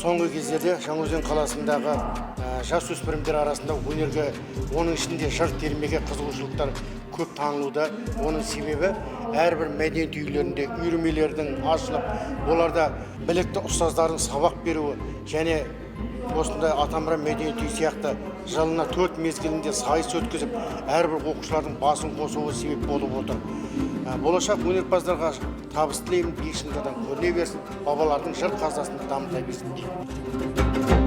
соңғы кездерде Жаңаөзен қаласындағы жасөспірімдер арасында өнерге, оның ішінде жыр термеге қызығушылықтар көп танылуда. Оның себебі әрбір мәдениет үйлерінде үйірмелердің ашылып, оларда білікті ұстаздардың сабақ беруі және осындай Атамұра мәдениет үйі сияқты жылына 4 мезгілінде сайыс өткізіп, әрбір оқушылардың басын қосуы себеп болып отыр. Болашақ өнерпаздарға табыс тілеймін, бесіншіден көріне берсін, бабалардың жыр қазасын дамыта берсін.